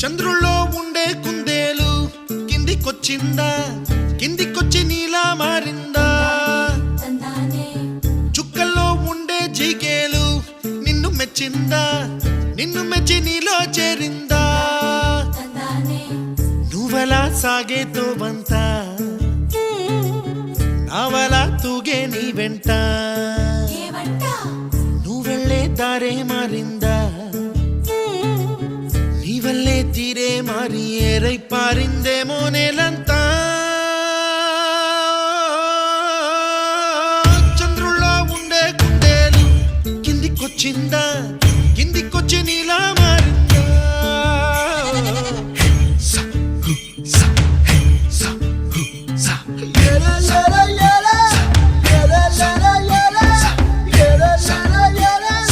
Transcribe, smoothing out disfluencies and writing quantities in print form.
చంద్రుల్లో ఉండే కుందేలు కిందికొచ్చిందా, కిందికొచ్చి నీలా మారిందా? చుక్కల్లో ఉండే జిగేలు నిన్ను మెచ్చిందా, నిన్ను మెచ్చి నీలో చేరిందా? నువ్వలా సాగే తోవంత నావలా తూగే నీ వెంట, నువ్వెళ్ళే దారే మారిందా, నీ వల్లే తీరే మారి ఏరై పారిందేమో నేలంతా. చంద్రుల్లో ఉండే కుందేలు కిందికొచ్చిందా, కిందికొచ్చి నీ